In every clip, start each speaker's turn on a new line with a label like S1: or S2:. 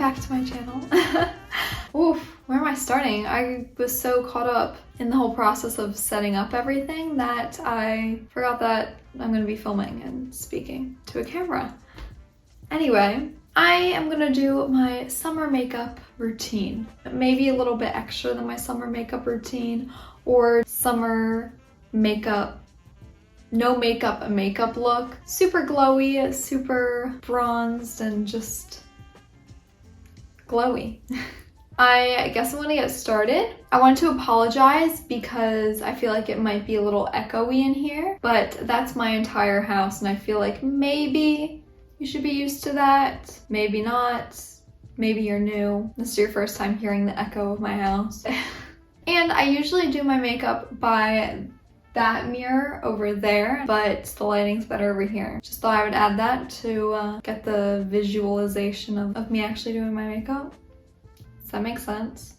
S1: back to my channel. Oof, where am I starting? I was so caught up in the whole process of setting up everything that I forgot that I'm gonna be filming and speaking to a camera. Anyway, I am gonna do my summer makeup routine. Maybe a little bit extra than my summer makeup routine, or summer makeup, no makeup, a makeup look. Super glowy, super bronzed, and just glowy. I guess I'm gonna get started. I want to apologize because I feel like it might be a little echoey in here, but that's my entire house and I feel like maybe you should be used to that, maybe not, maybe you're new. This is your first time hearing the echo of my house. And I usually do my makeup by that mirror over there, but the lighting's better over here. Just thought I would add that to get the visualization of me actually doing my makeup. Does that make sense?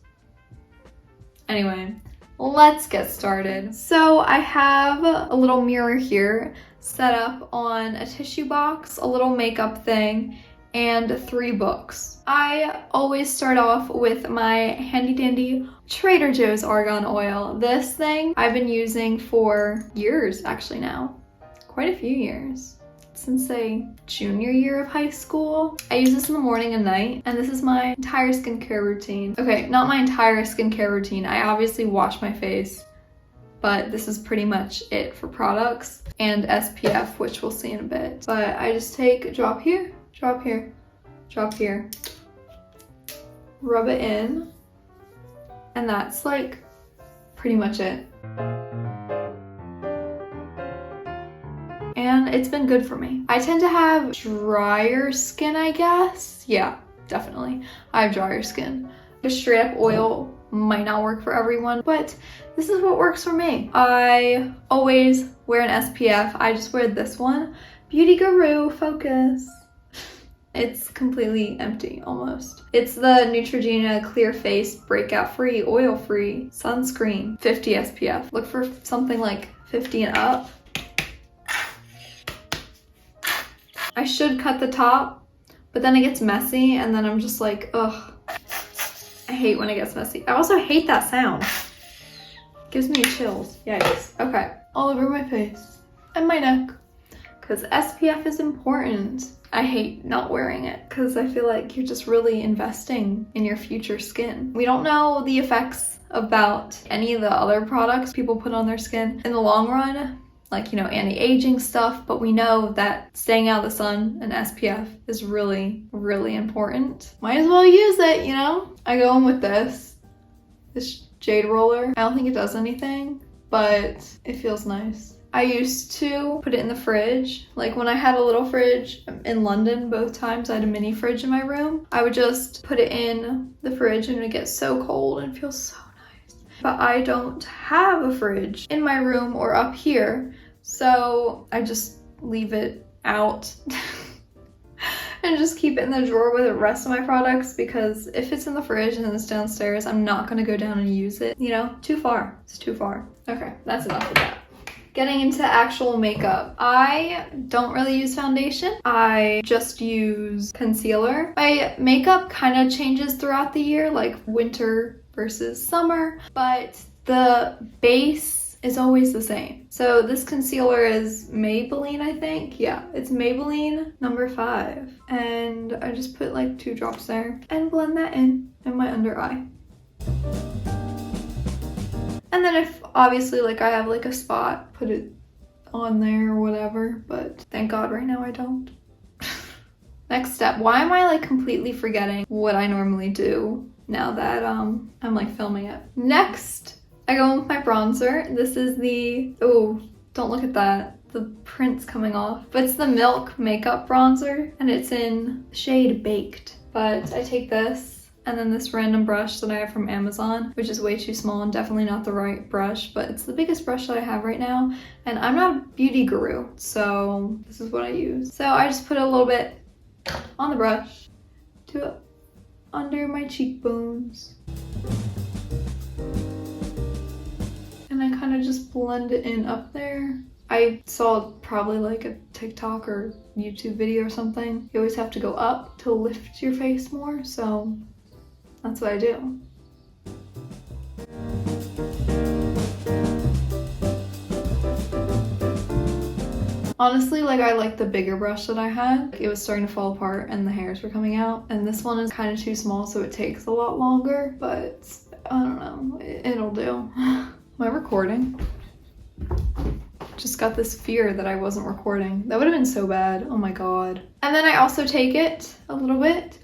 S1: Anyway, let's get started. So I have a little mirror here set up on a tissue box, a little makeup thing, and 3 books. I always start off with my handy dandy Trader Joe's argan oil. This thing I've been using for years actually now, quite a few years. Since say junior year of high school. I use this in the morning and night, and this is my entire skincare routine. Okay, not my entire skincare routine. I obviously wash my face, but this is pretty much it for products and SPF, which we'll see in a bit. But I just take a drop here, drop here, drop here, rub it in, and that's like pretty much it. And it's been good for me. I tend to have drier skin, I guess. Yeah, definitely. I have drier skin. Just straight up oil might not work for everyone, but this is what works for me. I always wear an SPF. I just wear this one. Beauty Guru, focus. It's completely empty, almost. It's the Neutrogena Clear Face Breakout Free, Oil Free Sunscreen, 50 SPF. Look for something like 50 and up. I should cut the top, but then it gets messy and then I'm just like, ugh. I hate when it gets messy. I also hate that sound. It gives me chills. Yikes. Okay, all over my face and my neck, because SPF is important. I hate not wearing it because I feel like you're just really investing in your future skin. We don't know the effects about any of the other products people put on their skin in the long run, like, you know, anti-aging stuff, but we know that staying out of the sun and SPF is really, really important. Might as well use it, you know? I go in with this jade roller. I don't think it does anything, but it feels nice. I used to put it in the fridge. Like when I had a little fridge in London, both times I had a mini fridge in my room. I would just put it in the fridge and it would get so cold and feel so nice. But I don't have a fridge in my room or up here, so I just leave it out and just keep it in the drawer with the rest of my products, because if it's in the fridge and it's downstairs, I'm not gonna go down and use it. You know, too far. It's too far. Okay, that's enough of that. Getting into actual makeup. I don't really use foundation. I just use concealer. My makeup kind of changes throughout the year, like winter versus summer, but the base is always the same. So this concealer is Maybelline, I think. Yeah, it's Maybelline number 5. And I just put like 2 drops there and blend that in my under eye. And then if obviously like I have like a spot, put it on there or whatever, but thank God right now I don't. Next step. Why am I like completely forgetting what I normally do now that I'm like filming it? Next, I go in with my bronzer. This is the, oh, don't look at that. The print's coming off. But it's the Milk Makeup Bronzer and it's in the shade Baked. But I take this and then this random brush that I have from Amazon, which is way too small and definitely not the right brush, but it's the biggest brush that I have right now. And I'm not a beauty guru, so this is what I use. So I just put a little bit on the brush to under my cheekbones. And I kind of just blend it in up there. I saw probably like a TikTok or YouTube video or something, you always have to go up to lift your face more, so that's what I do. Honestly, like, I like the bigger brush that I had. It was starting to fall apart and the hairs were coming out. And this one is kind of too small, so it takes a lot longer. But I don't know, it'll do. Am I recording? Just got this fear that I wasn't recording. That would have been so bad. Oh my god. And then I also take it a little bit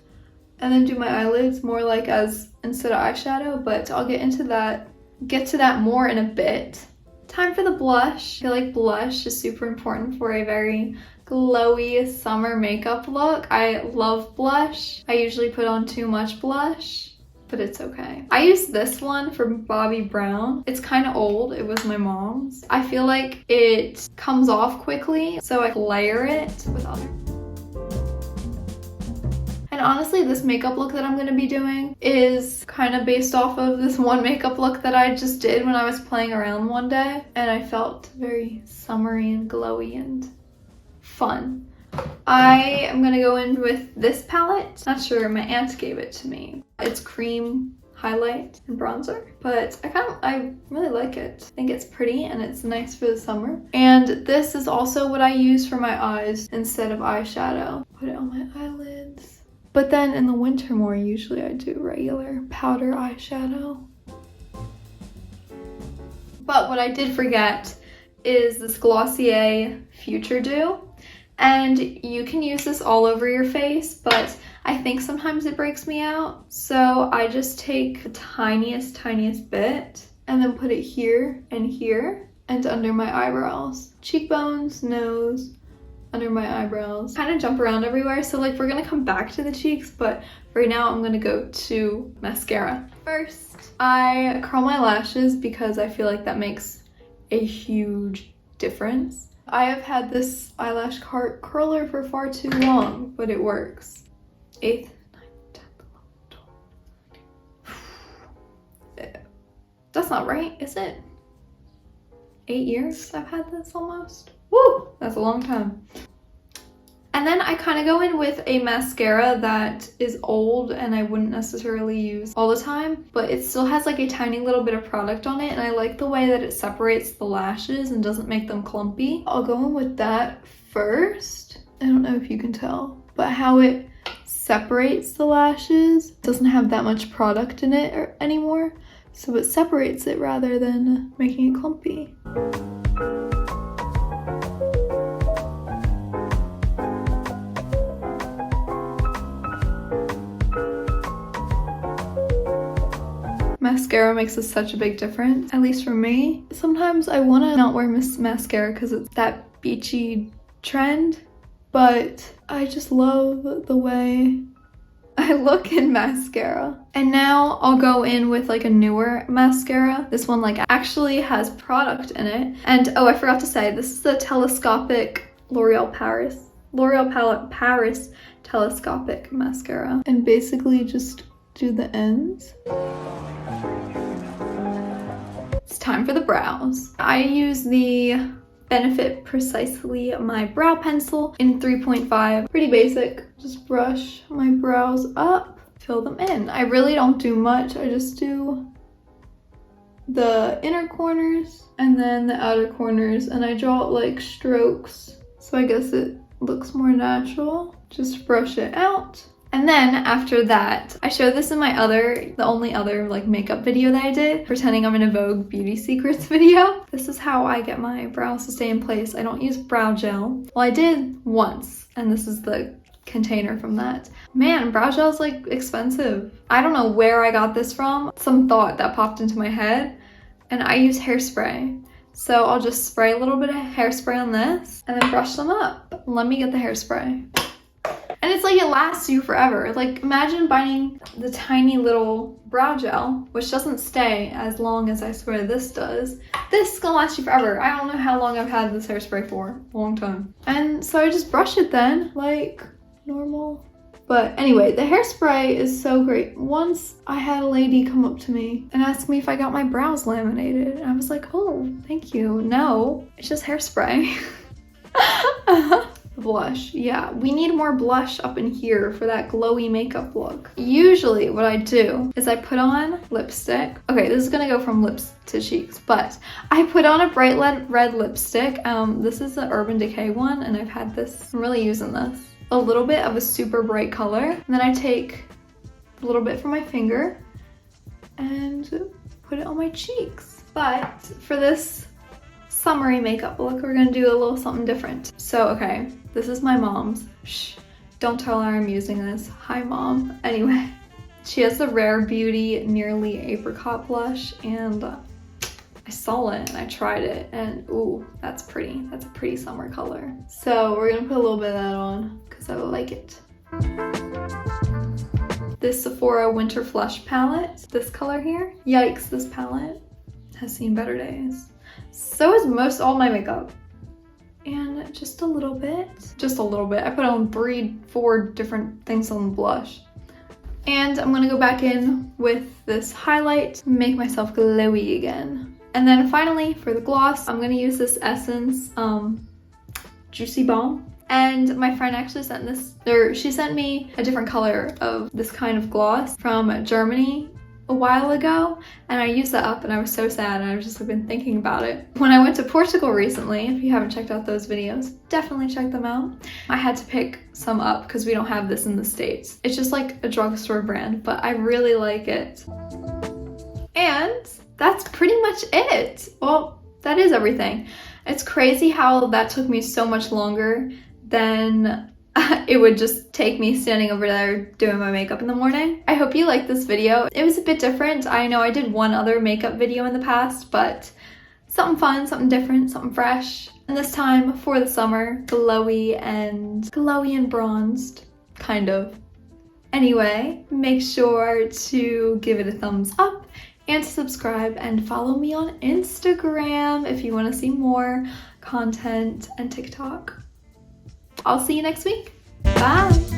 S1: and then do my eyelids more like as instead of eyeshadow. But I'll get to that more in a bit. Time for the blush. I feel like blush is super important for a very glowy summer makeup look. I love blush. I usually put on too much blush, but it's okay. I use this one from Bobbi Brown. It's kind of old. It was my mom's. I feel like it comes off quickly, so I layer it with other. And honestly, this makeup look that I'm going to be doing is kind of based off of this one makeup look that I just did when I was playing around one day. And I felt very summery and glowy and fun. I am going to go in with this palette. Not sure, my aunt gave it to me. It's cream highlight and bronzer, but I really like it. I think it's pretty and it's nice for the summer. And this is also what I use for my eyes instead of eyeshadow. Put it on my eyelids. But then in the winter more, usually I do regular powder eyeshadow. But what I did forget is this Glossier Future Dew. And you can use this all over your face, but I think sometimes it breaks me out. So I just take the tiniest bit and then put it here and under my eyebrows. Cheekbones, nose, under my eyebrows. Kind of jump around everywhere, so like we're gonna come back to the cheeks, but right now I'm gonna go to mascara. First, I curl my lashes because I feel like that makes a huge difference. I have had this eyelash curler for far too long, but it works. 8th, 9th, 10th, 11th, 12th. That's not right, is it? 8 years I've had this almost. Woo! That's a long time. And then I kind of go in with a mascara that is old and I wouldn't necessarily use all the time, but it still has like a tiny little bit of product on it, and I like the way that it separates the lashes and doesn't make them clumpy. I'll go in with that first. I don't know if you can tell, but how it separates the lashes. It doesn't have that much product in it anymore, so it separates it rather than making it clumpy. Mascara makes such a big difference, at least for me. Sometimes I want to not wear mascara because it's that beachy trend, but I just love the way I look in mascara. And now I'll go in with like a newer mascara. This one like actually has product in it. And oh, I forgot to say, this is the telescopic L'Oreal Paris telescopic mascara. And basically just do the ends. It's time for the brows. I use the Benefit Precisely My Brow Pencil in 3.5. Pretty basic. Just brush my brows up, fill them in. I really don't do much. I just do the inner corners and then the outer corners, and I draw it like strokes, so I guess it looks more natural. Just brush it out. And then after that, I showed this in my the only other like makeup video that I did, pretending I'm in a Vogue Beauty Secrets video. This is how I get my brows to stay in place. I don't use brow gel. Well, I did once, and this is the container from that. Man, brow gel is like expensive. I don't know where I got this from. Some thought that popped into my head, and I use hairspray. So I'll just spray a little bit of hairspray on this and then brush them up. Let me get the hairspray. And it's like it lasts you forever. Like imagine buying the tiny little brow gel, which doesn't stay as long as I swear this does. This is gonna last you forever. I don't know how long I've had this hairspray for. A long time. And so I just brush it then, like normal. But anyway, the hairspray is so great. Once I had a lady come up to me and ask me if I got my brows laminated. And I was like, oh, thank you. No, it's just hairspray. Blush. Yeah, we need more blush up in here for that glowy makeup look. Usually what I do is I put on lipstick. Okay, this is gonna go from lips to cheeks, but I put on a bright red lipstick. This is the Urban Decay one, and I've had this, I'm really using this. A little bit of a super bright color, and then I take a little bit from my finger and put it on my cheeks. But for this summery makeup look, we're gonna do a little something different. So, okay, this is my mom's. Shh, don't tell her I'm using this. Hi, Mom. Anyway, she has the Rare Beauty Nearly Apricot blush, and I saw it and I tried it, and ooh, that's pretty. That's a pretty summer color. So we're gonna put a little bit of that on because I like it. This Sephora Winter Flush palette, this color here. Yikes, this palette has seen better days. So is most all my makeup. And just a little bit. I put on 3-4 different things on the blush. And I'm gonna go back in with this highlight, make myself glowy again. And then finally, for the gloss, I'm gonna use this Essence Juicy Balm. And my friend actually sent this, or she sent me a different color of this kind of gloss from Germany a while ago, and I used that up and I was so sad, and I've just been thinking about it. When I went to Portugal recently, if you haven't checked out those videos, definitely check them out. I had to pick some up because we don't have this in the States. It's just like a drugstore brand, but I really like it. And that's pretty much it. Well, that is everything. It's crazy how that took me so much longer than it would just take me standing over there doing my makeup in the morning. I hope you liked this video. It was a bit different. I know I did one other makeup video in the past, but something fun, something different, something fresh. And this time for the summer, glowy and bronzed, kind of. Anyway, make sure to give it a thumbs up and to subscribe and follow me on Instagram if you want to see more content, and TikTok. I'll see you next week. Bye!